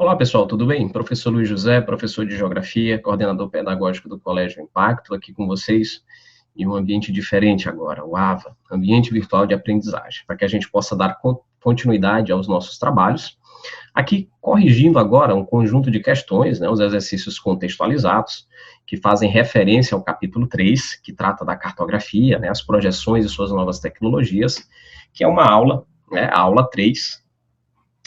Olá, pessoal, tudo bem? Professor Luiz José, professor de Geografia, coordenador pedagógico do Colégio Impacto, aqui com vocês em um ambiente diferente agora, o AVA, Ambiente Virtual de Aprendizagem, para que a gente possa dar continuidade aos nossos trabalhos. Aqui, corrigindo agora um conjunto de questões, né, os exercícios contextualizados, que fazem referência ao capítulo 3, que trata da cartografia, né, as projeções e suas novas tecnologias, que é uma aula, né, a aula 3,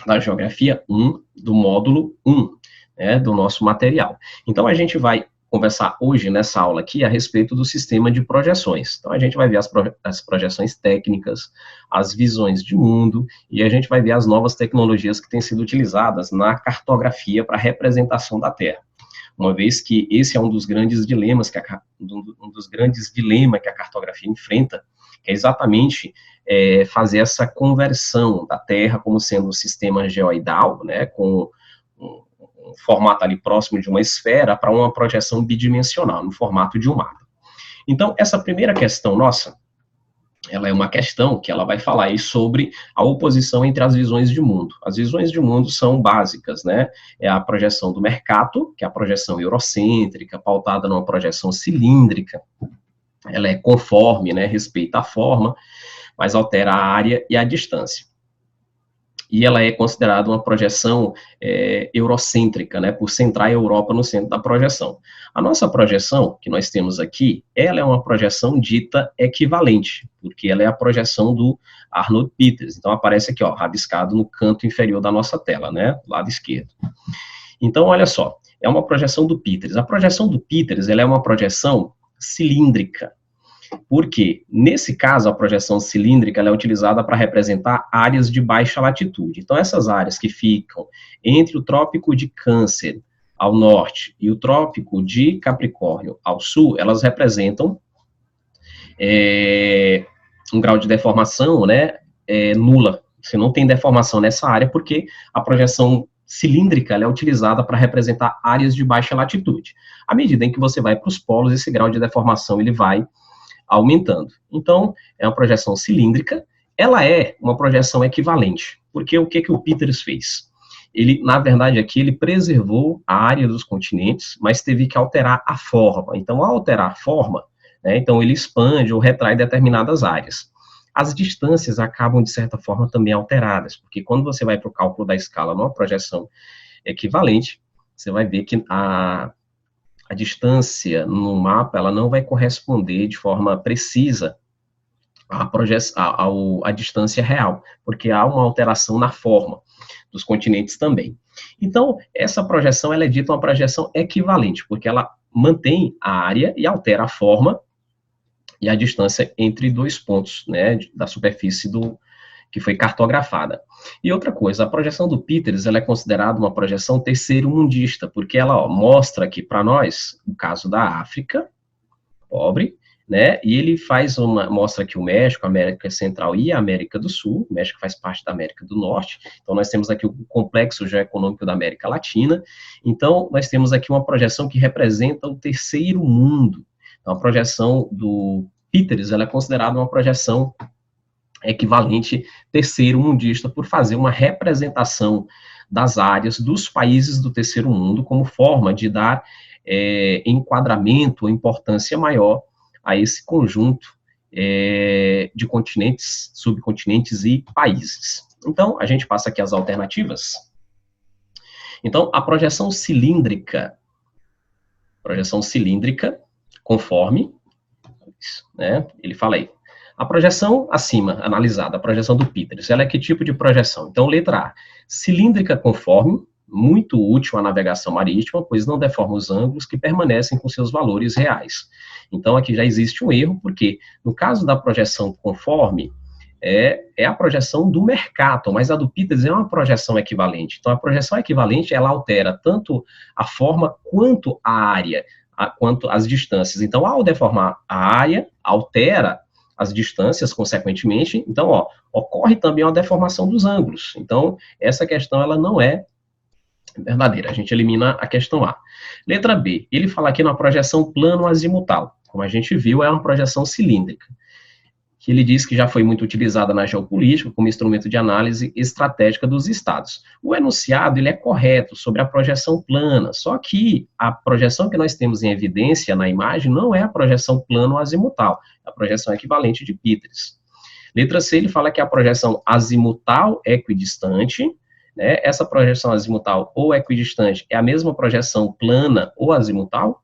da Geografia 1, do módulo 1, né, do nosso material. Então, a gente vai conversar hoje, nessa aula aqui, a respeito do sistema de projeções. Então, a gente vai ver as projeções técnicas, as visões de mundo, e a gente vai ver as novas tecnologias que têm sido utilizadas na cartografia para a representação da Terra. Uma vez que esse é um dos grandes dilemas que a cartografia enfrenta, que é exatamente fazer essa conversão da Terra como sendo um sistema geoidal, né, com um formato ali próximo de uma esfera, para uma projeção bidimensional, no formato de um mapa. Então, essa primeira questão nossa, ela é uma questão que ela vai falar aí sobre a oposição entre as visões de mundo. As visões de mundo são básicas, né? É a projeção do Mercator, que é a projeção eurocêntrica, pautada numa projeção cilíndrica. Ela é conforme, né? Respeita a forma, mas altera a área e a distância. E ela é considerada uma projeção eurocêntrica, né, por centrar a Europa no centro da projeção. A nossa projeção, que nós temos aqui, ela é uma projeção dita equivalente, porque ela é a projeção do Arnold Peters. Então, aparece aqui, ó, rabiscado no canto inferior da nossa tela, né, lado esquerdo. Então, olha só, é uma projeção do Peters. A projeção do Peters, ela é uma projeção cilíndrica, porque, nesse caso, a projeção cilíndrica ela é utilizada para representar áreas de baixa latitude. Então, essas áreas que ficam entre o Trópico de Câncer ao norte e o Trópico de Capricórnio ao sul, elas representam um grau de deformação, né, nula. Você não tem deformação nessa área, porque a projeção cilíndrica ela é utilizada para representar áreas de baixa latitude. À medida em que você vai para os polos, esse grau de deformação ele vai aumentando. Então, é uma projeção cilíndrica, ela é uma projeção equivalente, porque o que o Peters fez? Ele, na verdade, aqui, ele preservou a área dos continentes, mas teve que alterar a forma. Então, ao alterar a forma, né, então ele expande ou retrai determinadas áreas. As distâncias acabam, de certa forma, também alteradas, porque quando você vai para o cálculo da escala numa projeção equivalente, você vai ver que a distância no mapa, ela não vai corresponder de forma precisa à distância real, porque há uma alteração na forma dos continentes também. Então, essa projeção, ela é dita uma projeção equivalente, porque ela mantém a área e altera a forma e a distância entre dois pontos, né, da superfície que foi cartografada. E outra coisa, a projeção do Peters, ela é considerada uma projeção terceiro-mundista, porque ela mostra aqui para nós o caso da África, pobre, né, e ele mostra aqui o México, a América Central e a América do Sul. O México faz parte da América do Norte, então nós temos aqui o complexo geoeconômico da América Latina. Então, nós temos aqui uma projeção que representa o terceiro mundo. Então, a projeção do Peters, ela é considerada uma projeção equivalente terceiro-mundista, por fazer uma representação das áreas dos países do terceiro mundo como forma de dar enquadramento ou importância maior a esse conjunto de continentes, subcontinentes e países. Então, a gente passa aqui as alternativas. Então, a projeção cilíndrica, conforme, né, ele fala aí, a projeção acima, analisada, a projeção do Peters, ela é que tipo de projeção? Então, letra A, cilíndrica conforme, muito útil à navegação marítima, pois não deforma os ângulos que permanecem com seus valores reais. Então, aqui já existe um erro, porque no caso da projeção conforme, é a projeção do Mercator, mas a do Peters é uma projeção equivalente. Então, a projeção equivalente, ela altera tanto a forma quanto a área, quanto as distâncias. Então, ao deformar a área, altera as distâncias, consequentemente. Então, ocorre também uma deformação dos ângulos. Então, essa questão, ela não é verdadeira. A gente elimina a questão A. Letra B, ele fala aqui na projeção plano azimutal. Como a gente viu, é uma projeção cilíndrica. que ele diz que já foi muito utilizada na geopolítica como instrumento de análise estratégica dos estados. O enunciado, ele é correto sobre a projeção plana, só que a projeção que nós temos em evidência na imagem não é a projeção plana ou azimutal, é a projeção equivalente de Peters. Letra C, ele fala que a projeção azimutal equidistante, né, essa projeção azimutal ou equidistante é a mesma projeção plana ou azimutal,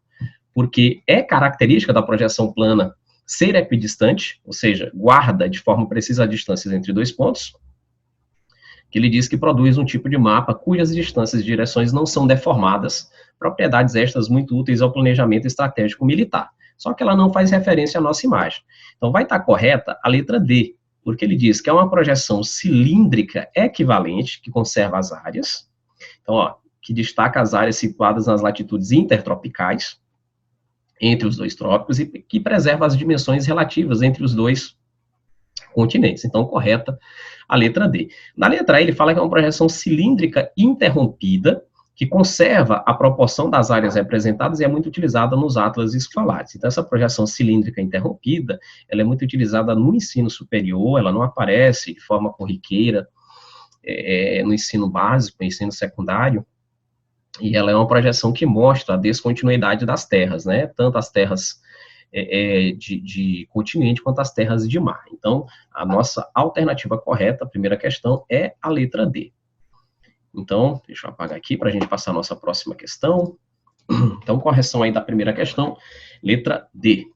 porque é característica da projeção plana ser equidistante, ou seja, guarda de forma precisa as distâncias entre dois pontos, que ele diz que produz um tipo de mapa cujas distâncias e direções não são deformadas, propriedades estas muito úteis ao planejamento estratégico militar. Só que ela não faz referência à nossa imagem. Então, vai estar correta a letra D, porque ele diz que é uma projeção cilíndrica equivalente, que conserva as áreas, então, ó, que destaca as áreas situadas nas latitudes intertropicais, entre os dois trópicos, e que preserva as dimensões relativas entre os dois continentes. Então, correta a letra D. Na letra E, ele fala que é uma projeção cilíndrica interrompida, que conserva a proporção das áreas representadas e é muito utilizada nos atlas escolares. Então, essa projeção cilíndrica interrompida, ela é muito utilizada no ensino superior, ela não aparece de forma corriqueira no ensino básico, no ensino secundário, e ela é uma projeção que mostra a descontinuidade das terras, né, tanto as terras de continente quanto as terras de mar. Então, a nossa alternativa correta, a primeira questão, é a letra D. Então, deixa eu apagar aqui para a gente passar a nossa próxima questão. Então, correção aí da primeira questão, letra D.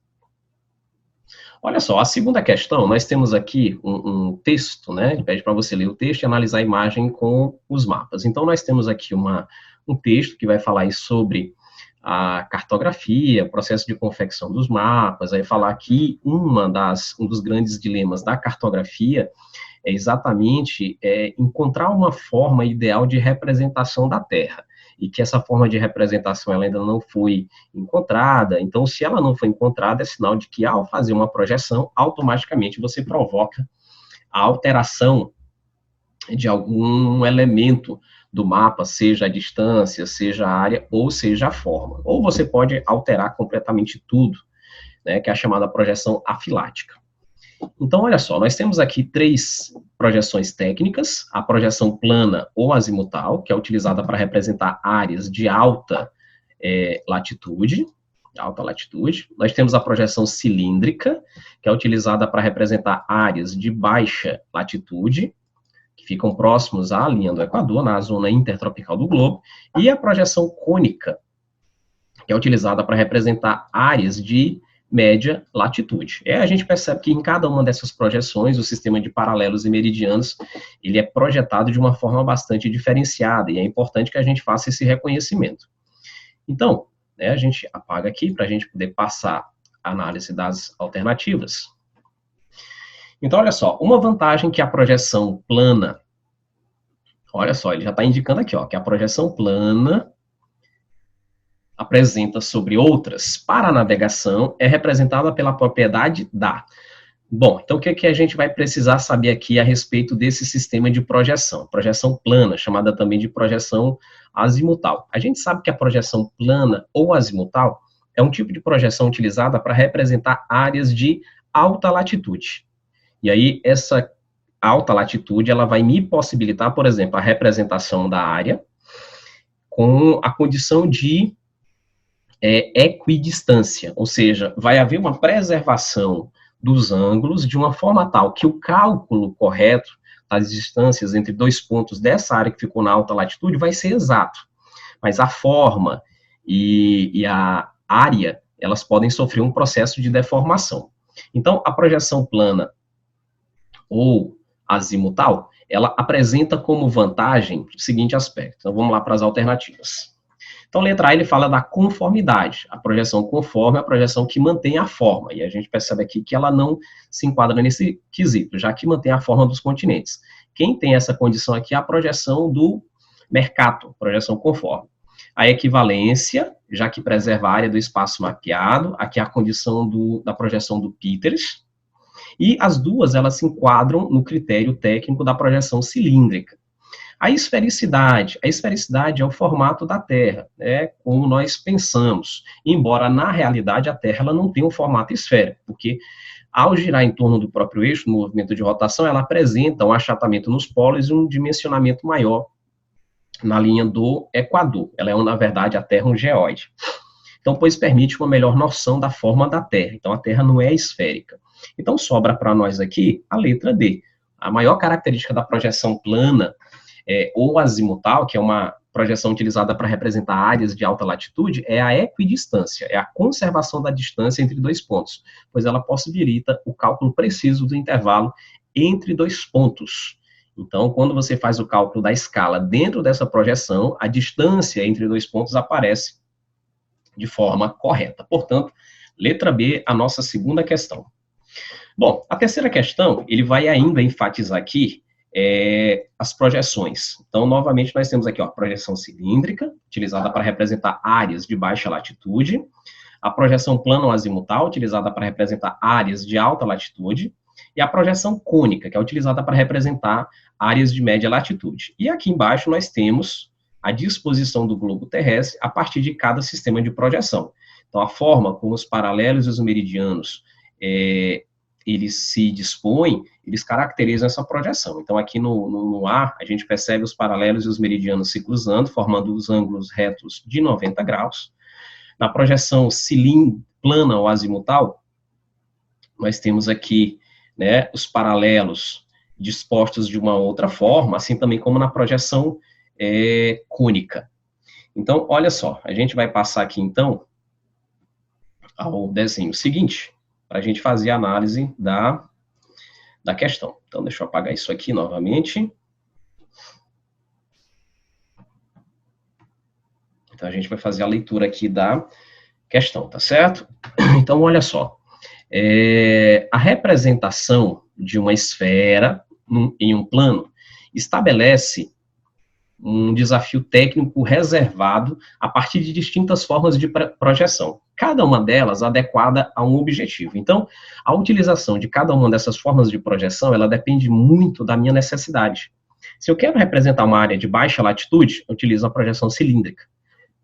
Olha só, a segunda questão, nós temos aqui um texto, né, ele pede para você ler o texto e analisar a imagem com os mapas. Então, nós temos aqui um texto que vai falar sobre a cartografia, processo de confecção dos mapas, aí falar que um dos grandes dilemas da cartografia é exatamente encontrar uma forma ideal de representação da Terra, e que essa forma de representação ela ainda não foi encontrada. Então, se ela não foi encontrada, é sinal de que, ao fazer uma projeção, automaticamente você provoca a alteração de algum elemento do mapa, seja a distância, seja a área, ou seja a forma. Ou você pode alterar completamente tudo, né, que é a chamada projeção afilática. Então, olha só, nós temos aqui 3 projeções técnicas, a projeção plana ou azimutal, que é utilizada para representar áreas de alta latitude, nós temos a projeção cilíndrica, que é utilizada para representar áreas de baixa latitude, que ficam próximos à linha do Equador, na zona intertropical do globo, e a projeção cônica, que é utilizada para representar áreas de média latitude. A gente percebe que em cada uma dessas projeções, o sistema de paralelos e meridianos, ele é projetado de uma forma bastante diferenciada, e é importante que a gente faça esse reconhecimento. Então, né, a gente apaga aqui para a gente poder passar a análise das alternativas. Então, olha só, uma vantagem que a projeção plana, olha só, ele já está indicando aqui, ó, que a projeção plana apresenta sobre outras para a navegação é representada pela propriedade da. Bom, então o que a gente vai precisar saber aqui a respeito desse sistema de projeção? Projeção plana, chamada também de projeção azimutal. A gente sabe que a projeção plana ou azimutal é um tipo de projeção utilizada para representar áreas de alta latitude. E aí, essa alta latitude, ela vai me possibilitar, por exemplo, a representação da área com a condição de equidistância, ou seja, vai haver uma preservação dos ângulos de uma forma tal que o cálculo correto das distâncias entre dois pontos dessa área que ficou na alta latitude vai ser exato, mas a forma e a área, elas podem sofrer um processo de deformação. Então, a projeção plana ou azimutal, ela apresenta como vantagem o seguinte aspecto. Então, vamos lá para as alternativas. Então, letra A, ele fala da conformidade. A projeção conforme é a projeção que mantém a forma. E a gente percebe aqui que ela não se enquadra nesse quesito, já que mantém a forma dos continentes. Quem tem essa condição aqui é a projeção do Mercator, projeção conforme. A equivalência, já que preserva a área do espaço mapeado, aqui é a condição da projeção do Peters. E as duas, elas se enquadram no critério técnico da projeção cilíndrica. A esfericidade é o formato da Terra, né, como nós pensamos, embora na realidade a Terra ela não tenha um formato esférico, porque Ao girar em torno do próprio eixo, no movimento de rotação, ela apresenta um achatamento nos polos e um dimensionamento maior na linha do Equador. Ela é, na verdade, a Terra um geóide. Então, pois permite uma melhor noção da forma da Terra. Então, a Terra não é esférica. Então, sobra para nós aqui a letra D. A maior característica da projeção plana ou azimutal, que é uma projeção utilizada para representar áreas de alta latitude, é a equidistância, é a conservação da distância entre dois pontos, pois ela possibilita o cálculo preciso do intervalo entre dois pontos. Então, quando você faz o cálculo da escala dentro dessa projeção, a distância entre dois pontos aparece de forma correta. Portanto, letra B, a nossa segunda questão. Bom, a terceira questão, ele vai ainda enfatizar aqui as projeções. Então, novamente, nós temos aqui a projeção cilíndrica, utilizada para representar áreas de baixa latitude, a projeção plana ou azimutal, utilizada para representar áreas de alta latitude, e a projeção cônica, que é utilizada para representar áreas de média latitude. E aqui embaixo nós temos a disposição do globo terrestre a partir de cada sistema de projeção. Então, a forma como os paralelos e os meridianos eles se dispõem, eles caracterizam essa projeção. Então, aqui no A, a gente percebe os paralelos e os meridianos se cruzando, formando os ângulos retos de 90 graus. Na projeção plana ou azimutal, nós temos aqui, né, os paralelos dispostos de uma outra forma, assim também como na projeção cônica. Então, olha só, a gente vai passar aqui, então, ao desenho seguinte, para a gente fazer a análise da questão. Então, deixa eu apagar isso aqui novamente. Então, a gente vai fazer a leitura aqui da questão, tá certo? Então, olha só. A representação de uma esfera em um plano estabelece um desafio técnico reservado a partir de distintas formas de projeção, cada uma delas adequada a um objetivo. Então, a utilização de cada uma dessas formas de projeção, ela depende muito da minha necessidade. Se eu quero representar uma área de baixa latitude, eu utilizo a projeção cilíndrica.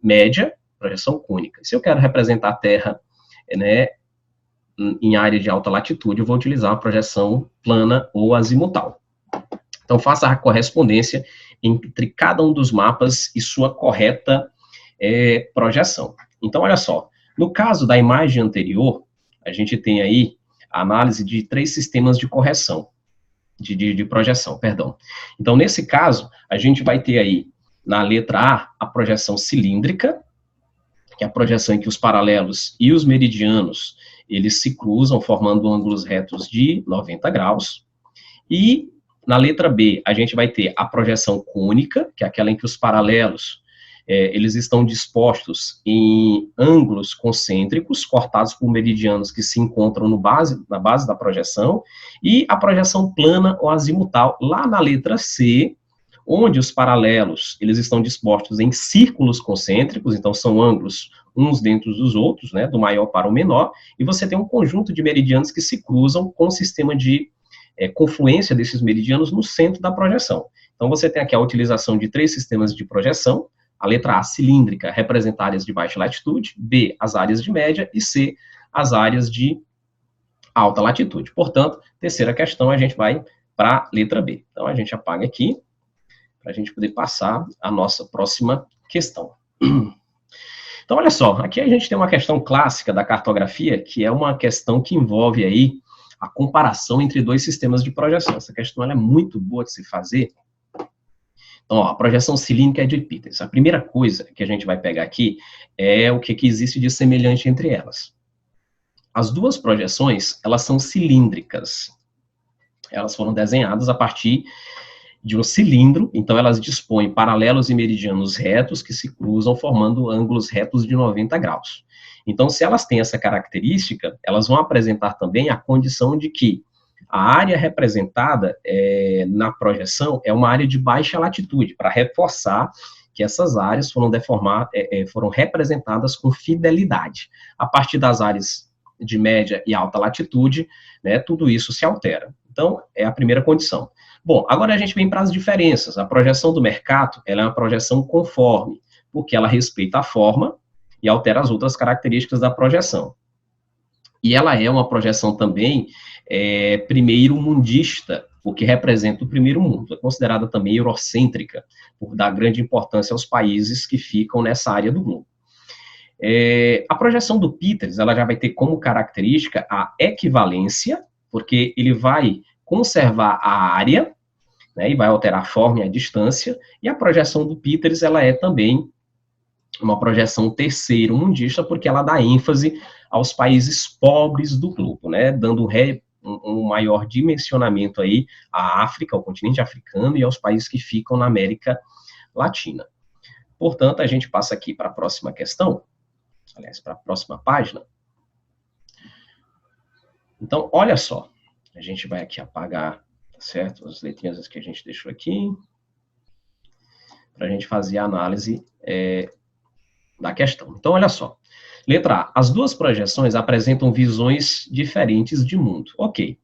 Média, projeção cônica. Se eu quero representar a Terra, né, em área de alta latitude, eu vou utilizar a projeção plana ou azimutal. Então, faça a correspondência entre cada um dos mapas e sua correta projeção. Então, olha só, no caso da imagem anterior, a gente tem aí a análise de 3 sistemas de correção, de projeção, perdão. Então, nesse caso, a gente vai ter aí, na letra A projeção cilíndrica, que é a projeção em que os paralelos e os meridianos, eles se cruzam, formando ângulos retos de 90 graus, e na letra B, a gente vai ter a projeção cônica, que é aquela em que os paralelos, eles estão dispostos em ângulos concêntricos, cortados por meridianos que se encontram na base da projeção, e a projeção plana ou azimutal, lá na letra C, onde os paralelos, eles estão dispostos em círculos concêntricos, então são ângulos uns dentro dos outros, né, do maior para o menor, e você tem um conjunto de meridianos que se cruzam com o sistema de confluência desses meridianos no centro da projeção. Então, você tem aqui a utilização de 3 sistemas de projeção, a letra A, cilíndrica, representa áreas de baixa latitude, B, as áreas de média, e C, as áreas de alta latitude. Portanto, terceira questão, a gente vai para a letra B. Então, a gente apaga aqui, para a gente poder passar a nossa próxima questão. Então, olha só, aqui a gente tem uma questão clássica da cartografia, que é uma questão que envolve aí a comparação entre 2 sistemas de projeção. Essa questão ela é muito boa de se fazer. Então, ó, a projeção cilíndrica é de Peters. A primeira coisa que a gente vai pegar aqui é o que existe de semelhante entre elas. As 2 projeções, elas são cilíndricas. Elas foram desenhadas a partir de um cilindro, então elas dispõem paralelos e meridianos retos que se cruzam formando ângulos retos de 90 graus. Então, se elas têm essa característica, elas vão apresentar também a condição de que a área representada na projeção é uma área de baixa latitude, para reforçar que essas áreas foram representadas com fidelidade. A partir das áreas de média e alta latitude, né, tudo isso se altera. Então, é a primeira condição. Bom, agora a gente vem para as diferenças. A projeção do Mercator, ela é uma projeção conforme, porque ela respeita a forma e altera as outras características da projeção. E ela é uma projeção também primeiro-mundista, porque representa o primeiro mundo. É considerada também eurocêntrica, por dar grande importância aos países que ficam nessa área do globo. A projeção do Peters, ela já vai ter como característica a equivalência, porque ele vai conservar a área, né, e vai alterar a forma e a distância, e a projeção do Peters, ela é também uma projeção terceiro-mundista, porque ela dá ênfase aos países pobres do globo, né, dando um maior dimensionamento aí à África, ao continente africano e aos países que ficam na América Latina. Portanto, a gente passa aqui para a próxima questão, aliás, para a próxima página. Então, olha só, a gente vai aqui apagar, tá certo, as letrinhas que a gente deixou aqui, para a gente fazer a análise da questão. Então, olha só. Letra A. As duas projeções apresentam visões diferentes de mundo. Ok.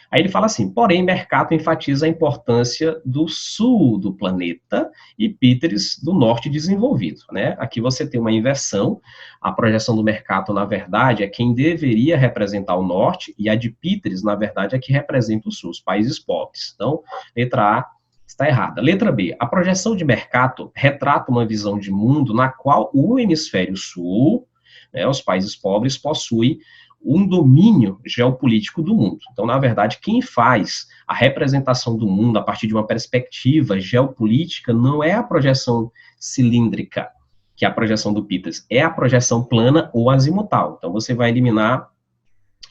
Aí ele fala assim, porém, Mercator enfatiza a importância do sul do planeta e Peters do norte desenvolvido, né? Aqui você tem uma inversão, a projeção do Mercator, na verdade, é quem deveria representar o norte, e a de Peters, na verdade, é que representa o sul, os países pobres. Então, letra A está errada. Letra B, a projeção de Mercator retrata uma visão de mundo na qual o hemisfério sul, né, os países pobres, possuem um domínio geopolítico do mundo. Então, na verdade, quem faz a representação do mundo a partir de uma perspectiva geopolítica não é a projeção cilíndrica, que é a projeção do Peters, é a projeção plana ou azimutal. Então, você vai eliminar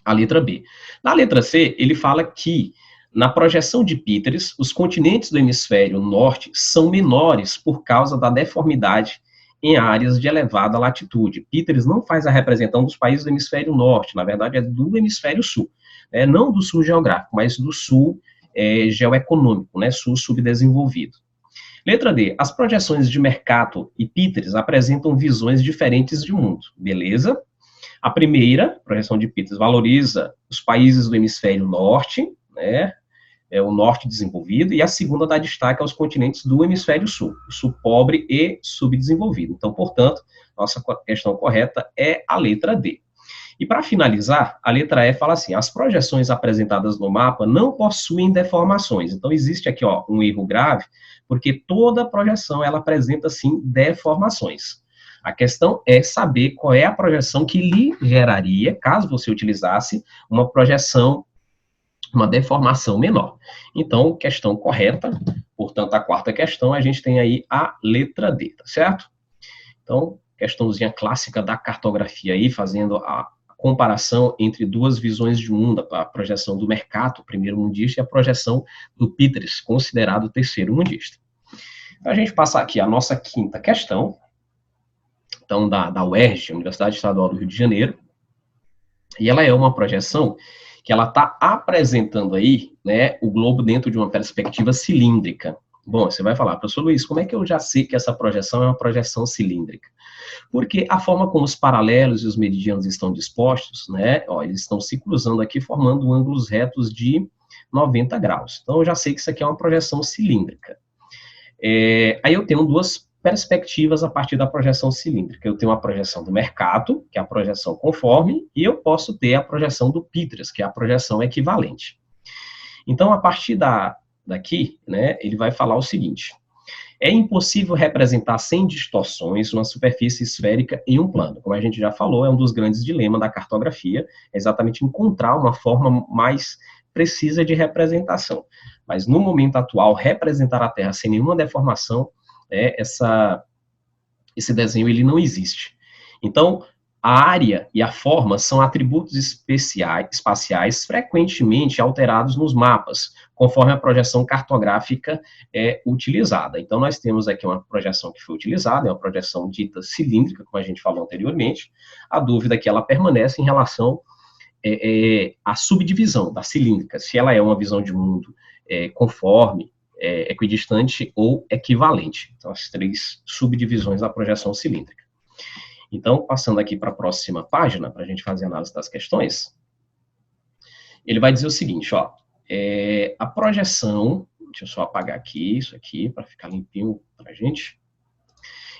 a letra B. Na letra C, ele fala que na projeção de Peters, os continentes do hemisfério norte são menores por causa da deformidade em áreas de elevada latitude. Peters não faz a representação dos países do hemisfério norte, na verdade é do hemisfério sul, não do sul geográfico, mas do sul geoeconômico, né, sul subdesenvolvido. Letra D, as projeções de Mercator e Peters apresentam visões diferentes de mundo, beleza? A primeira, projeção de Peters, valoriza os países do hemisfério norte, né, o norte desenvolvido, e a segunda dá destaque aos continentes do hemisfério sul, o sul pobre e subdesenvolvido. Então, portanto, nossa questão correta é a letra D. E para finalizar, a letra E fala assim, as projeções apresentadas no mapa não possuem deformações. Então, existe aqui um erro grave, porque toda projeção ela apresenta, sim, deformações. A questão é saber qual é a projeção que lhe geraria, caso você utilizasse uma projeção, uma deformação menor. Então, questão correta, portanto, a quarta questão, a gente tem aí a letra D, tá certo? Então, questãozinha clássica da cartografia aí, fazendo a comparação entre duas visões de mundo, a projeção do Mercator, primeiro mundista, e a projeção do Peters, considerado terceiro mundista. Então, a gente passa aqui a nossa quinta questão, então, da UERJ, Universidade Estadual do Rio de Janeiro, e ela é uma projeção que ela está apresentando aí, né, o globo dentro de uma perspectiva cilíndrica. Bom, você vai falar, professor Luiz, como é que eu já sei que essa projeção é uma projeção cilíndrica? Porque a forma como os paralelos e os meridianos estão dispostos, né, eles estão se cruzando aqui, formando ângulos retos de 90 graus. Então, eu já sei que isso aqui é uma projeção cilíndrica. Aí eu tenho duas perspectivas a partir da projeção cilíndrica. Eu tenho a projeção do Mercator, que é a projeção conforme, e eu posso ter a projeção do Peters, que é a projeção equivalente. Então, a partir daqui, né, ele vai falar o seguinte, é impossível representar sem distorções uma superfície esférica em um plano. Como a gente já falou, é um dos grandes dilemas da cartografia, é exatamente encontrar uma forma mais precisa de representação. Mas no momento atual, representar a Terra sem nenhuma deformação, esse desenho ele não existe. Então, a área e a forma são atributos espaciais frequentemente alterados nos mapas, conforme a projeção cartográfica é utilizada. Então, nós temos aqui uma projeção que foi utilizada, é uma projeção dita cilíndrica, como a gente falou anteriormente. A dúvida é que ela permanece em relação à subdivisão da cilíndrica, se ela é uma visão de mundo conforme, equidistante ou equivalente. Então, as três subdivisões da projeção cilíndrica. Então, passando aqui para a próxima página, para a gente fazer a análise das questões, ele vai dizer o seguinte, a projeção, deixa eu só apagar aqui, isso aqui, para ficar limpinho para a gente.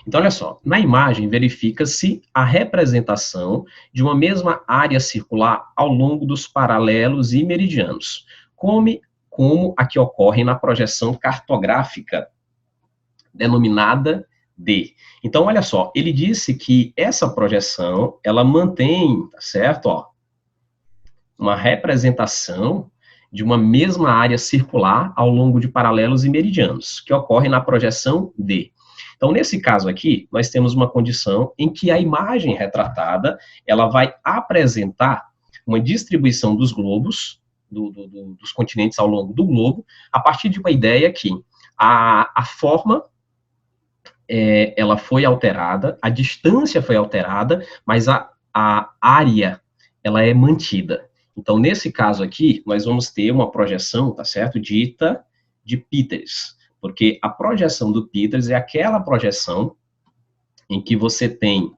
Então, olha só, na imagem verifica-se a representação de uma mesma área circular ao longo dos paralelos e meridianos, como a que ocorre na projeção cartográfica, denominada D. Então, olha só, ele disse que essa projeção, ela mantém, tá certo, ó, uma representação de uma mesma área circular ao longo de paralelos e meridianos, que ocorre na projeção D. Então, nesse caso aqui, nós temos uma condição em que a imagem retratada, ela vai apresentar uma distribuição dos globos, dos continentes ao longo do globo, a partir de uma ideia que a forma ela foi alterada, a distância foi alterada, mas a área, ela é mantida. Então, nesse caso aqui, nós vamos ter uma projeção, tá certo, dita de Peters, porque a projeção do Peters é aquela projeção em que você tem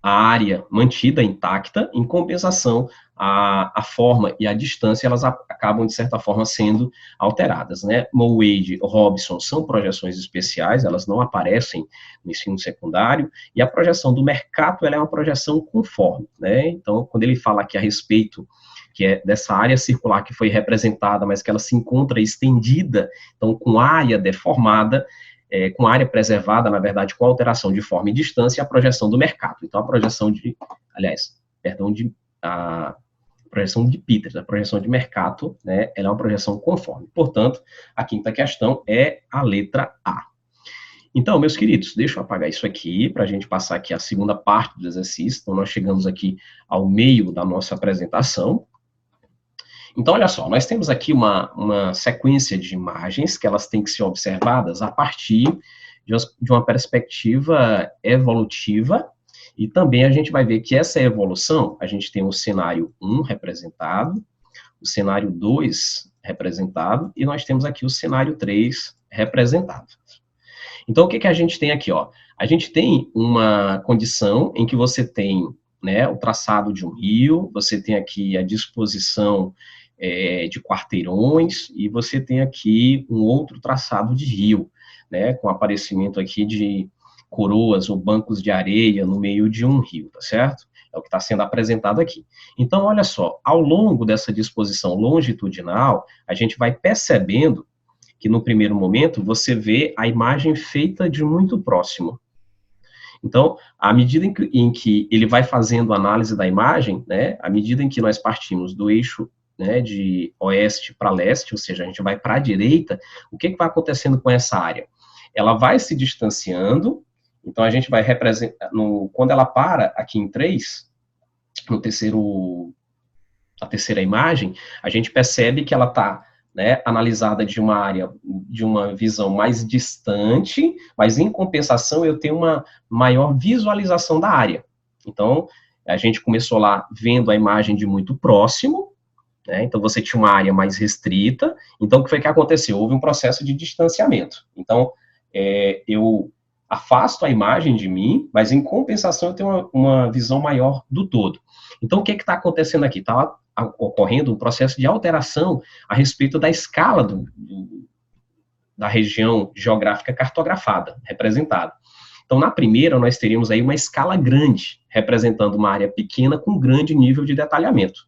a área mantida intacta, em compensação, a forma e a distância, elas acabam, de certa forma, sendo alteradas, né? Moe-Wade, Robson são projeções especiais, elas não aparecem no ensino secundário, e a projeção do Mercato, ela é uma projeção conforme, né? Então, quando ele fala aqui a respeito que é dessa área circular que foi representada, mas que ela se encontra estendida, então, com área deformada, com área preservada, na verdade, com alteração de forma e distância, a projeção do Mercato. Então, a projeção a projeção de Peters, a projeção de Mercato, né, ela é uma projeção conforme. Portanto, a quinta questão é a letra A. Então, meus queridos, deixa eu apagar isso aqui, para a gente passar aqui a segunda parte do exercício. Então, nós chegamos aqui ao meio da nossa apresentação. Então, olha só, nós temos aqui uma sequência de imagens que elas têm que ser observadas a partir de uma perspectiva evolutiva, e também a gente vai ver que essa evolução, a gente tem o cenário 1 representado, o cenário 2 representado, e nós temos aqui o cenário 3 representado. Então, o que a gente tem aqui, ó? A gente tem uma condição em que você tem, né, o traçado de um rio, você tem aqui a disposição de quarteirões, e você tem aqui um outro traçado de rio, né, com aparecimento aqui de coroas ou bancos de areia no meio de um rio, tá certo? É o que está sendo apresentado aqui. Então, olha só, ao longo dessa disposição longitudinal, a gente vai percebendo que no primeiro momento você vê a imagem feita de muito próximo. Então, à medida em que ele vai fazendo análise da imagem, né, à medida em que nós partimos do eixo, né, de oeste para leste, ou seja, a gente vai para a direita, o que vai acontecendo com essa área? Ela vai se distanciando, então a gente vai representar, quando ela para aqui em 3, a terceira imagem, a gente percebe que ela está, né, analisada de uma área, de uma visão mais distante, mas em compensação eu tenho uma maior visualização da área. Então, a gente começou lá vendo a imagem de muito próximo, né, então você tinha uma área mais restrita, então o que foi que aconteceu? Houve um processo de distanciamento. Então, eu afasto a imagem de mim, mas em compensação eu tenho uma visão maior do todo. Então, o que está acontecendo aqui? Está ocorrendo um processo de alteração a respeito da escala da região geográfica cartografada, representada. Então, na primeira, nós teríamos aí uma escala grande, representando uma área pequena com grande nível de detalhamento.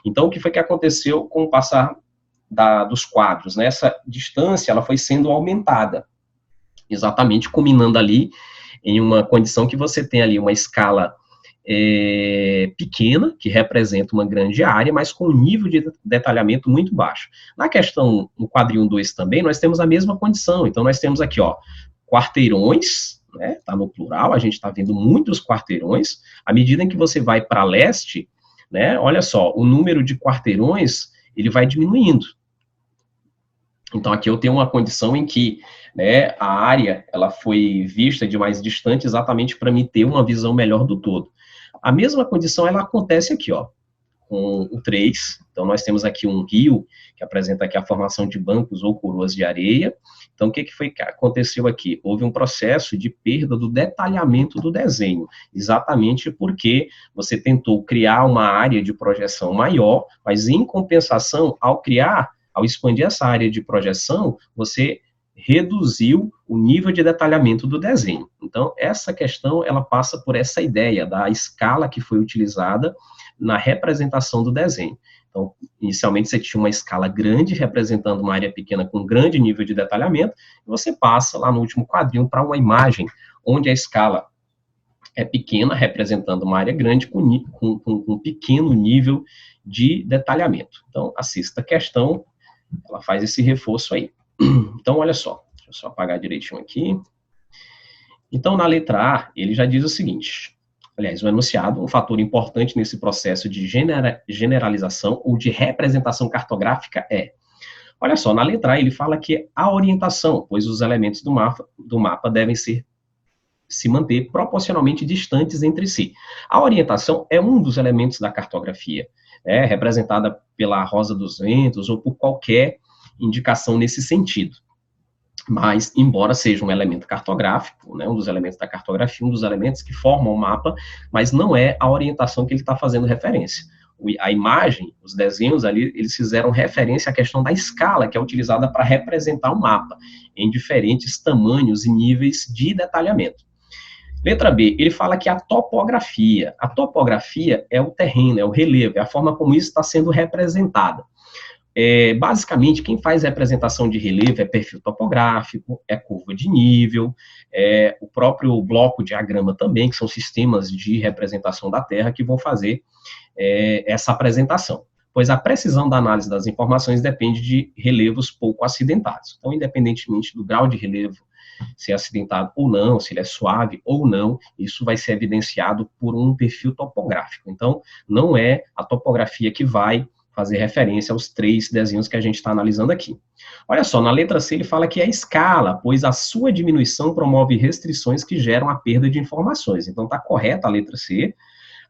Então, o que foi que aconteceu com o passar dos quadros? Né? Essa distância ela foi sendo aumentada, exatamente culminando ali em uma condição que você tem ali uma escala pequena, que representa uma grande área, mas com um nível de detalhamento muito baixo. Na questão, no quadrinho 2 também, nós temos a mesma condição. Então, nós temos aqui, ó, quarteirões, né, tá no plural, a gente está vendo muitos quarteirões. À medida em que você vai para leste, né, olha só, o número de quarteirões, ele vai diminuindo. Então, aqui eu tenho uma condição em que, né, a área, ela foi vista de mais distante exatamente para me ter uma visão melhor do todo. A mesma condição, ela acontece aqui, ó, com o 3. Então, nós temos aqui um rio, que apresenta aqui a formação de bancos ou coroas de areia. Então, o que foi que aconteceu aqui? Houve um processo de perda do detalhamento do desenho, exatamente porque você tentou criar uma área de projeção maior, mas, em compensação, ao expandir essa área de projeção, você reduziu o nível de detalhamento do desenho. Então, essa questão, ela passa por essa ideia da escala que foi utilizada na representação do desenho. Então, inicialmente você tinha uma escala grande representando uma área pequena com grande nível de detalhamento, e você passa lá no último quadrinho para uma imagem onde a escala é pequena, representando uma área grande com um pequeno nível de detalhamento. Então, a sexta questão, ela faz esse reforço aí. Então, olha só, deixa eu só apagar direitinho aqui. Então, na letra A, ele já diz o seguinte, aliás, o enunciado, um fator importante nesse processo de generalização ou de representação cartográfica é, olha só, na letra A ele fala que a orientação, pois os elementos do mapa devem se manter proporcionalmente distantes entre si. A orientação é um dos elementos da cartografia, representada pela rosa dos ventos ou por qualquer indicação nesse sentido. Mas, embora seja um elemento cartográfico, um dos elementos da cartografia, um dos elementos que formam o mapa, mas não é a orientação que ele está fazendo referência. A imagem, os desenhos ali, eles fizeram referência à questão da escala que é utilizada para representar o mapa, em diferentes tamanhos e níveis de detalhamento. Letra B, ele fala que a topografia é o terreno, é o relevo, é a forma como isso está sendo representado. Basicamente, quem faz representação de relevo é perfil topográfico, é curva de nível, o próprio bloco diagrama também, que são sistemas de representação da Terra que vão fazer essa apresentação. Pois a precisão da análise das informações depende de relevos pouco acidentados. Então, independentemente do grau de relevo, se é acidentado ou não, se ele é suave ou não, isso vai ser evidenciado por um perfil topográfico. Então, não é a topografia que vai fazer referência aos 3 desenhos que a gente está analisando aqui. Olha só, na letra C ele fala que é a escala, pois a sua diminuição promove restrições que geram a perda de informações. Então, está correta a letra C,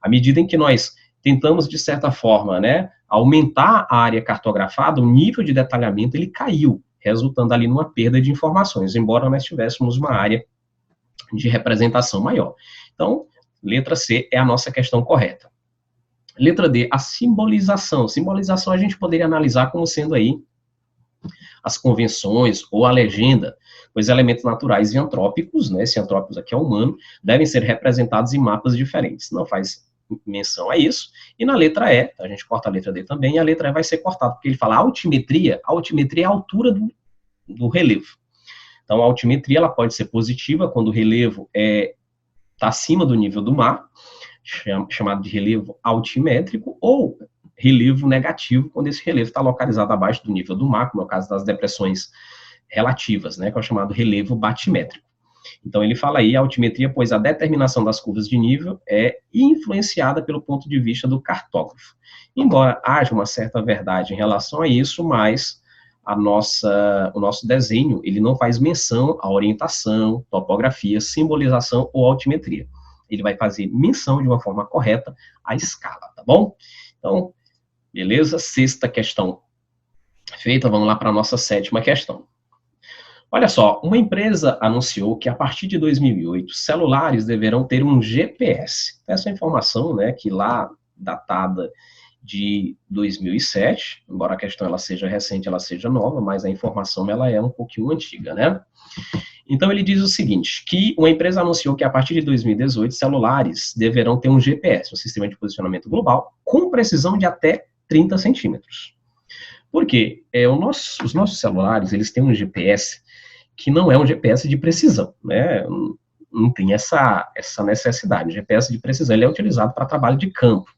à medida em que nós tentamos, de certa forma, aumentar a área cartografada, o nível de detalhamento ele caiu, resultando ali numa perda de informações, embora nós tivéssemos uma área de representação maior. Então, letra C é a nossa questão correta. Letra D, a simbolização. Simbolização a gente poderia analisar como sendo aí as convenções ou a legenda, pois elementos naturais e antrópicos, esse antrópicos aqui é humano, devem ser representados em mapas diferentes. Não faz menção a isso. E na letra E, a gente corta a letra D também, e a letra E vai ser cortada, porque ele fala altimetria é a altura do relevo. Então, a altimetria ela pode ser positiva quando o relevo está acima do nível do mar, chamado de relevo altimétrico, ou relevo negativo, quando esse relevo está localizado abaixo do nível do mar, como é o caso das depressões relativas, que é o chamado relevo batimétrico. Então, ele fala aí, a altimetria, pois a determinação das curvas de nível é influenciada pelo ponto de vista do cartógrafo. Embora haja uma certa verdade em relação a isso, mas o nosso desenho, ele não faz menção à orientação, topografia, simbolização ou altimetria. Ele vai fazer menção de uma forma correta à escala, tá bom? Então, beleza? Sexta questão feita, vamos lá para a nossa 7ª questão. Olha só, uma empresa anunciou que a partir de 2008, celulares deverão ter um GPS. Essa informação, que lá datada de 2007, embora a questão ela seja recente, ela seja nova, mas a informação ela é um pouquinho antiga, Então ele diz o seguinte, que uma empresa anunciou que a partir de 2018, celulares deverão ter um GPS, um sistema de posicionamento global, com precisão de até 30 centímetros. Por quê? Os nossos celulares, eles têm um GPS que não é um GPS de precisão, Não tem essa necessidade. O GPS de precisão ele é utilizado para trabalho de campo.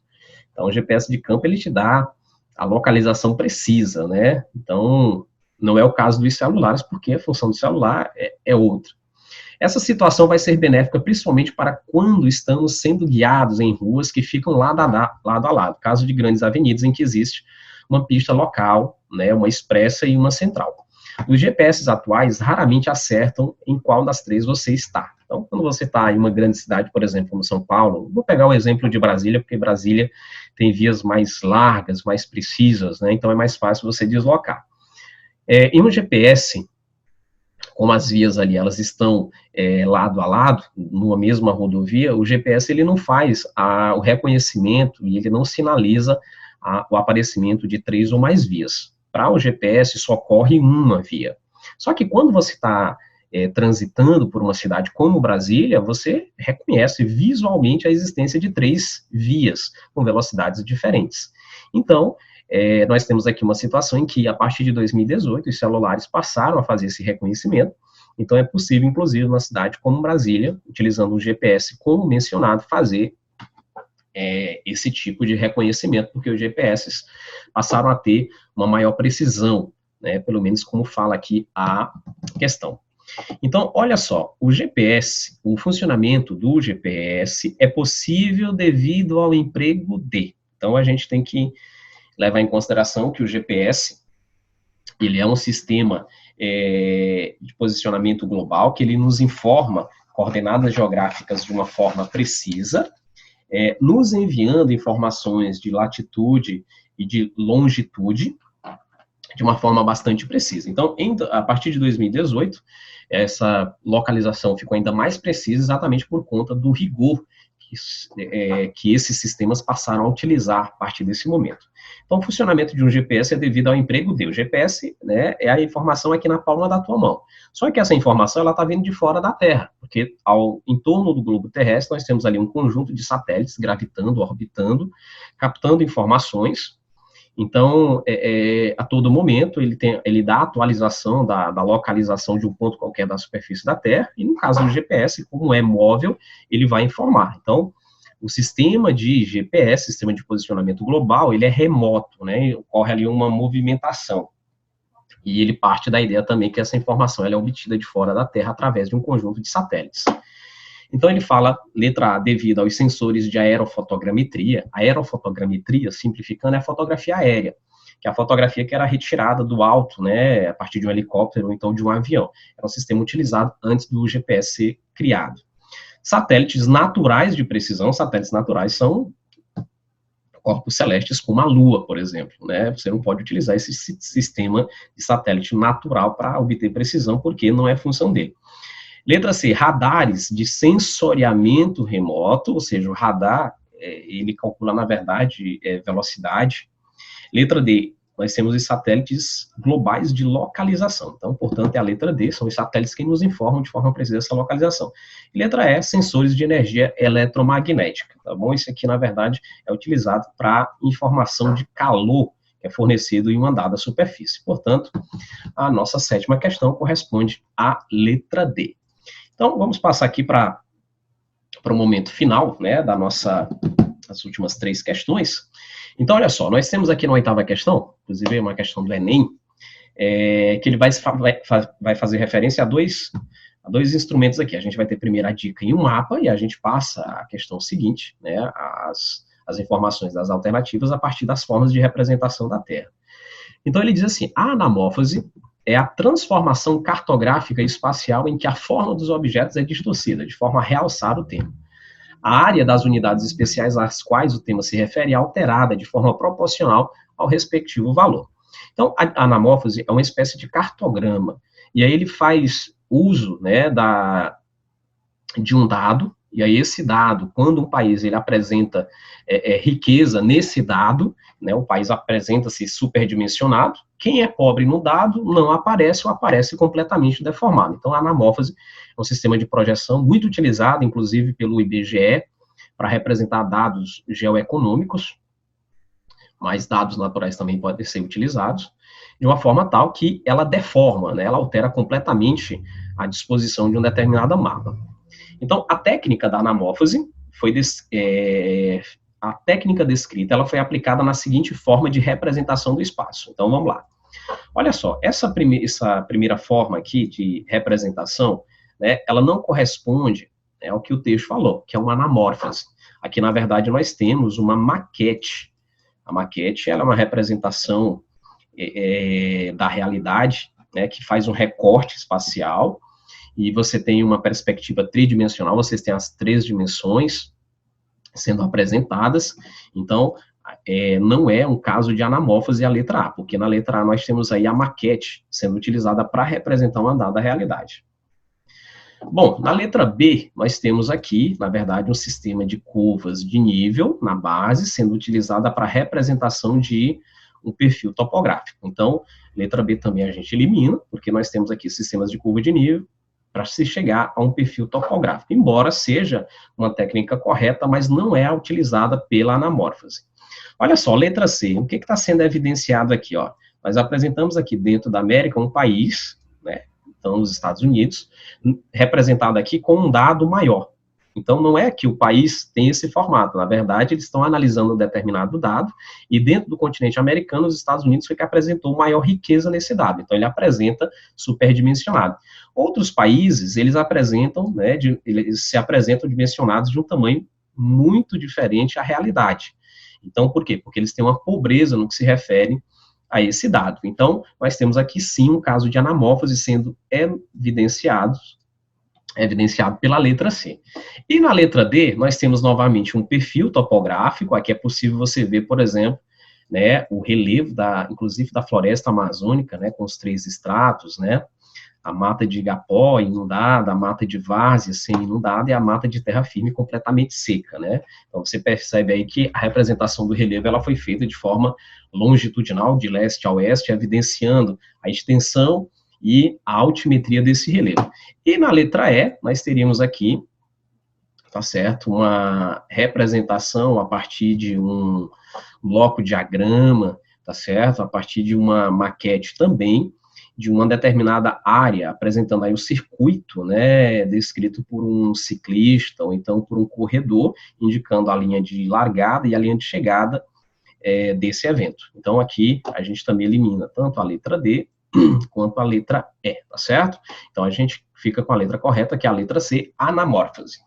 Então, o GPS de campo ele te dá a localização precisa, Então, não é o caso dos celulares, porque a função do celular é outra. Essa situação vai ser benéfica principalmente para quando estamos sendo guiados em ruas que ficam lado a lado, caso de grandes avenidas em que existe uma pista local, uma expressa e uma central. Os GPS atuais raramente acertam em qual das 3 você está. Então, quando você está em uma grande cidade, por exemplo, como São Paulo, vou pegar o exemplo de Brasília, porque Brasília tem vias mais largas, mais precisas, então é mais fácil você deslocar. Em um GPS, como as vias ali, elas estão lado a lado, numa mesma rodovia, o GPS ele não faz o reconhecimento e ele não sinaliza o aparecimento de 3 ou mais vias. Para o GPS, só ocorre uma via. Só que quando você está transitando por uma cidade como Brasília, você reconhece visualmente a existência de 3 vias com velocidades diferentes. Então, nós temos aqui uma situação em que, a partir de 2018, os celulares passaram a fazer esse reconhecimento. Então, é possível, inclusive, numa cidade como Brasília, utilizando o GPS como mencionado, fazer esse tipo de reconhecimento, porque os GPS passaram a ter uma maior precisão, né, pelo menos como fala aqui a questão. Então, olha só, o GPS, o funcionamento do GPS é possível devido ao emprego de. Então, a gente tem que levar em consideração que o GPS, ele é um sistema de posicionamento global, que ele nos informa coordenadas geográficas de uma forma precisa, nos enviando informações de latitude e de longitude de uma forma bastante precisa. Então, a partir de 2018, essa localização ficou ainda mais precisa exatamente por conta do rigor que esses sistemas passaram a utilizar a partir desse momento. Então, o funcionamento de um GPS é devido ao emprego dele. O GPS, né, é a informação aqui na palma da tua mão. Só que essa informação ela está vindo de fora da Terra, porque em torno do globo terrestre nós temos ali um conjunto de satélites gravitando, orbitando, captando informações. Então, a todo momento, ele dá atualização da localização de um ponto qualquer da superfície da Terra, e no caso do GPS, como é móvel, ele vai informar. Então, o sistema de GPS, sistema de posicionamento global, ele é remoto, né? Ocorre ali uma movimentação. E ele parte da ideia também que essa informação ela é obtida de fora da Terra através de um conjunto de satélites. Então, ele fala, letra A, devido aos sensores de aerofotogrametria. A aerofotogrametria, simplificando, é a fotografia aérea, que é a fotografia que era retirada do alto, né, a partir de um helicóptero ou então de um avião. Era um sistema utilizado antes do GPS ser criado. Satélites naturais de precisão, satélites naturais são corpos celestes como a Lua, por exemplo, né? Você não pode utilizar esse sistema de satélite natural para obter precisão, porque não é função dele. Letra C, radares de sensoriamento remoto, ou seja, o radar, ele calcula, na verdade, velocidade. Letra D, nós temos os satélites globais de localização. Então, portanto, é a letra D, são os satélites que nos informam de forma precisa essa localização. E letra E, sensores de energia eletromagnética, tá bom? Isso aqui, na verdade, é utilizado para informação de calor, que é fornecido em uma dada superfície. Portanto, a nossa 7ª questão corresponde à letra D. Então, vamos passar aqui para o momento final, né, das últimas 3 questões. Então, olha só, nós temos aqui na 8ª questão, inclusive uma questão do Enem, que ele vai fazer referência a dois instrumentos aqui. A gente vai ter primeiro a dica em um mapa, e a gente passa a questão seguinte, né, as informações das alternativas a partir das formas de representação da Terra. Então, ele diz assim, a anamórfose é a transformação cartográfica espacial em que a forma dos objetos é distorcida, de forma a realçar o tema. A área das unidades especiais às quais o tema se refere é alterada de forma proporcional ao respectivo valor. Então, a anamórfose é uma espécie de cartograma, e aí ele faz uso, né, de um dado, e aí esse dado, quando um país ele apresenta riqueza nesse dado, né, o país apresenta-se superdimensionado, quem é pobre no dado não aparece ou aparece completamente deformado. Então, a anamórfose é um sistema de projeção muito utilizado, inclusive pelo IBGE, para representar dados geoeconômicos, mas dados naturais também podem ser utilizados, de uma forma tal que ela deforma, né, ela altera completamente a disposição de um determinado mapa. Então, a técnica da anamórfose a técnica descrita, ela foi aplicada na seguinte forma de representação do espaço. Então, vamos lá. Olha só, essa primeira forma aqui de representação, né, ela não corresponde, né, ao que o texto falou, que é uma anamórfose. Aqui, na verdade, nós temos uma maquete. A maquete, ela é uma representação da realidade, né, que faz um recorte espacial, e você tem uma perspectiva tridimensional, vocês têm as 3 dimensões sendo apresentadas. Então, não é um caso de anamórfose a letra A, porque na letra A nós temos aí a maquete sendo utilizada para representar uma dada realidade. Bom, na letra B, nós temos aqui, na verdade, um sistema de curvas de nível na base, sendo utilizada para representação de um perfil topográfico. Então, letra B também a gente elimina, porque nós temos aqui sistemas de curva de nível, para se chegar a um perfil topográfico, embora seja uma técnica correta, mas não é a utilizada pela anamórfose. Olha só, letra C, o que está sendo evidenciado aqui, ó? Nós apresentamos aqui dentro da América um país, né, então os Estados Unidos, representado aqui com um dado maior. Então, não é que o país tem esse formato, na verdade, eles estão analisando um determinado dado, e dentro do continente americano, os Estados Unidos foi que apresentou maior riqueza nesse dado, então ele apresenta superdimensionado. Outros países, eles apresentam, né, eles se apresentam dimensionados de um tamanho muito diferente à realidade. Então, por quê? Porque eles têm uma pobreza no que se refere a esse dado. Então, nós temos aqui sim um caso de anamórfose sendo evidenciado pela letra C. E na letra D, nós temos novamente um perfil topográfico, aqui é possível você ver, por exemplo, né, o relevo, inclusive da floresta amazônica, né, com os 3 estratos, né, a mata de igapó inundada, a mata de várzea semi-inundada e a mata de terra firme completamente seca, né? Então, você percebe aí que a representação do relevo, ela foi feita de forma longitudinal, de leste a oeste, evidenciando a extensão e a altimetria desse relevo. E na letra E, nós teríamos aqui, tá certo, uma representação a partir de um bloco diagrama, tá certo, a partir de uma maquete também, de uma determinada área, apresentando aí o circuito, né, descrito por um ciclista, ou então por um corredor, indicando a linha de largada e a linha de chegada desse evento. Então, aqui, a gente também elimina tanto a letra D, quanto a letra E, tá certo? Então, a gente fica com a letra correta, que é a letra C, anamórfose.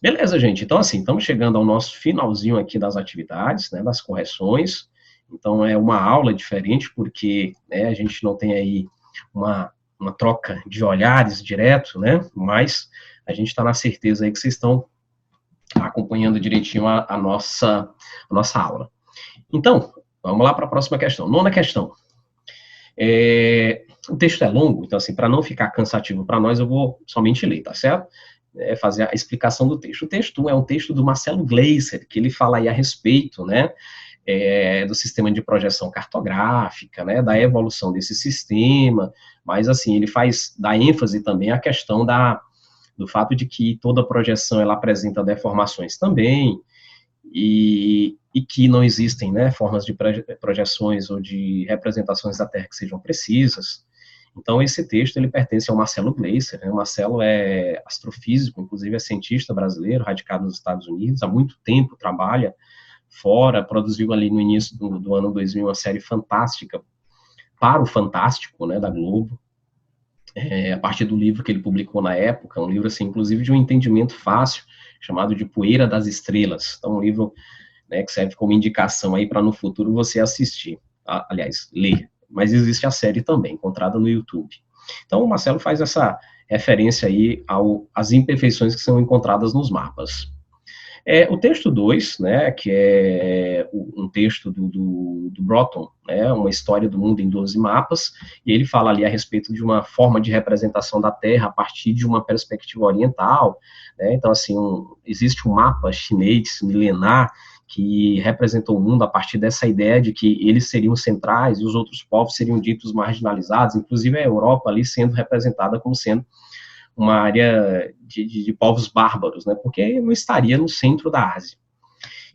Beleza, gente? Então, assim, estamos chegando ao nosso finalzinho aqui das atividades, né, das correções. Então, é uma aula diferente, porque, né, a gente não tem aí uma troca de olhares direto, né, mas a gente está na certeza aí que vocês estão acompanhando direitinho a nossa aula. Então, vamos lá para a próxima questão. 9ª questão. O texto é longo, então, assim, para não ficar cansativo para nós, eu vou somente ler, tá certo? Fazer a explicação do texto. O texto é um texto do Marcelo Gleiser, que ele fala aí a respeito, né, do sistema de projeção cartográfica, né, da evolução desse sistema, mas, assim, ele dá ênfase também à questão do fato de que toda projeção, ela apresenta deformações também, e que não existem, né, formas de projeções ou de representações da Terra que sejam precisas. Então, esse texto, ele pertence ao Marcelo Gleiser, né? O Marcelo é astrofísico, inclusive é cientista brasileiro, radicado nos Estados Unidos, há muito tempo trabalha fora, produziu ali no início do ano 2000 uma série fantástica para o Fantástico, né, da Globo, a partir do livro que ele publicou na época, um livro, assim, inclusive de um entendimento fácil, chamado de Poeira das Estrelas. Então, um livro, né, que serve como indicação aí para no futuro você assistir, aliás, ler. Mas existe a série também, encontrada no YouTube. Então, o Marcelo faz essa referência aí às imperfeições que são encontradas nos mapas. O texto 2, né, que é um texto do Broughton, né, uma história do mundo em 12 mapas, e ele fala ali a respeito de uma forma de representação da Terra a partir de uma perspectiva oriental, né, então, assim, existe um mapa chinês milenar que representou o mundo a partir dessa ideia de que eles seriam centrais e os outros povos seriam ditos marginalizados, inclusive a Europa ali sendo representada como sendo uma área de povos bárbaros, né, porque não estaria no centro da Ásia.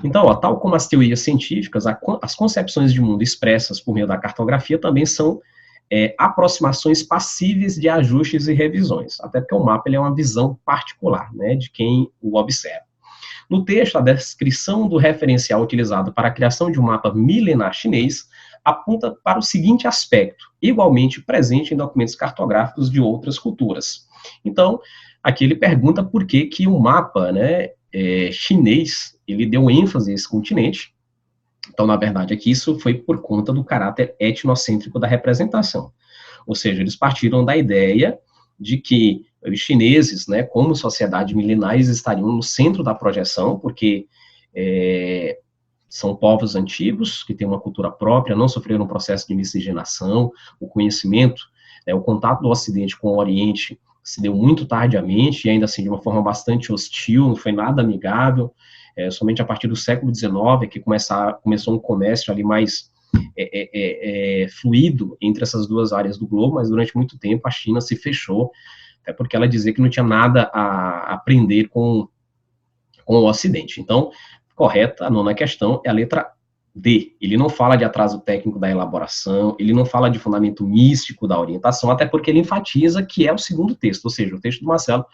Então, tal como as teorias científicas, as concepções de mundo expressas por meio da cartografia também são aproximações passíveis de ajustes e revisões, até porque o mapa ele é uma visão particular, né, de quem o observa. No texto, a descrição do referencial utilizado para a criação de um mapa milenar chinês aponta para o seguinte aspecto, igualmente presente em documentos cartográficos de outras culturas. Então, aqui ele pergunta por que o mapa, né, chinês, ele deu ênfase a esse continente. Então, na verdade, aqui isso foi por conta do caráter etnocêntrico da representação. Ou seja, eles partiram da ideia de que os chineses, né, como sociedade milenares, estariam no centro da projeção, porque são povos antigos, que têm uma cultura própria, não sofreram um processo de miscigenação, o conhecimento, o contato do Ocidente com o Oriente se deu muito tardiamente, e ainda assim de uma forma bastante hostil, não foi nada amigável, somente a partir do século XIX é que começou um comércio ali mais fluido entre essas duas áreas do globo, mas durante muito tempo a China se fechou até porque ela dizia que não tinha nada a aprender com o Ocidente. Então, correta, a nona questão é a letra D. Ele não fala de atraso técnico da elaboração, ele não fala de fundamento místico da orientação, até porque ele enfatiza que é o segundo texto, ou seja, o texto do Marcelo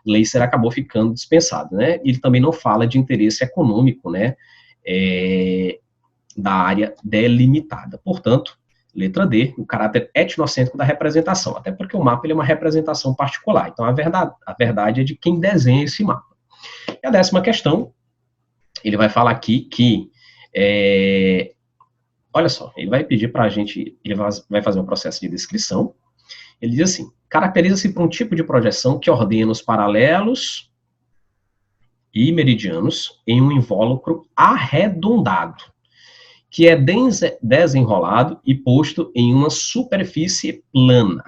Gleiser acabou ficando dispensado, né? Ele também não fala de interesse econômico, né, da área delimitada. Portanto, letra D, o caráter etnocêntrico da representação, até porque o mapa ele é uma representação particular, então a verdade é de quem desenha esse mapa. E a 10ª questão, ele vai falar aqui que, olha só, ele vai pedir para a gente, ele vai fazer um processo de descrição, ele diz assim, caracteriza-se por um tipo de projeção que ordena os paralelos e meridianos em um invólucro arredondado, que é desenrolado e posto em uma superfície plana.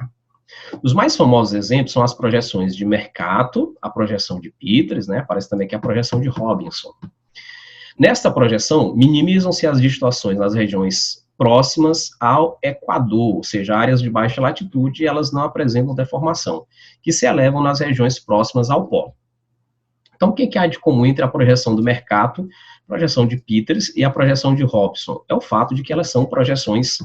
Os mais famosos exemplos são as projeções de Mercator, a projeção de Peters, né, aparece também aqui a projeção de Robinson. Nesta projeção, minimizam-se as distorções nas regiões próximas ao Equador, ou seja, áreas de baixa latitude, e elas não apresentam deformação, que se elevam nas regiões próximas ao polo. Então, o que há de comum entre a projeção do Mercator, a projeção de Peters e a projeção de Robinson? É o fato de que elas são projeções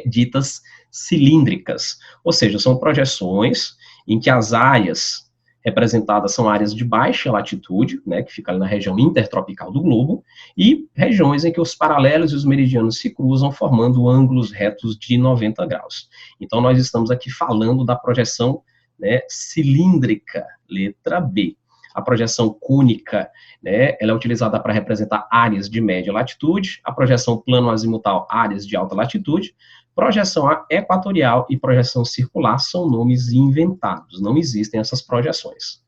ditas cilíndricas, ou seja, são projeções em que as áreas representadas são áreas de baixa latitude, né, que fica ali na região intertropical do globo, e regiões em que os paralelos e os meridianos se cruzam, formando ângulos retos de 90 graus. Então, nós estamos aqui falando da projeção, né, cilíndrica, letra B. A projeção cônica, né, ela é utilizada para representar áreas de média latitude, a projeção plano-azimutal, áreas de alta latitude, projeção equatorial e projeção circular são nomes inventados, não existem essas projeções.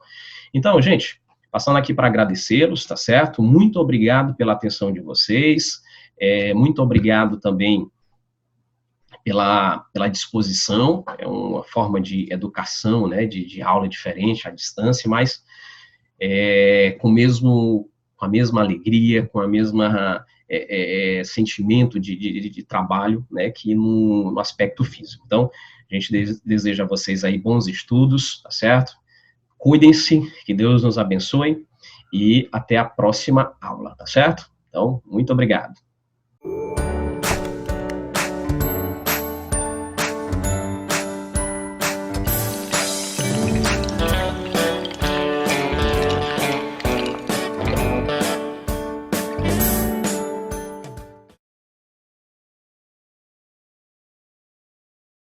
Então, gente, passando aqui para agradecê-los, tá certo? Muito obrigado pela atenção de vocês, muito obrigado também pela disposição, é uma forma de educação, né, de aula diferente, à distância, mas com a mesma alegria, com a mesma sentimento de trabalho, né, que no aspecto físico. Então, a gente deseja a vocês aí bons estudos, tá certo? Cuidem-se, que Deus nos abençoe, e até a próxima aula, tá certo? Então, muito obrigado.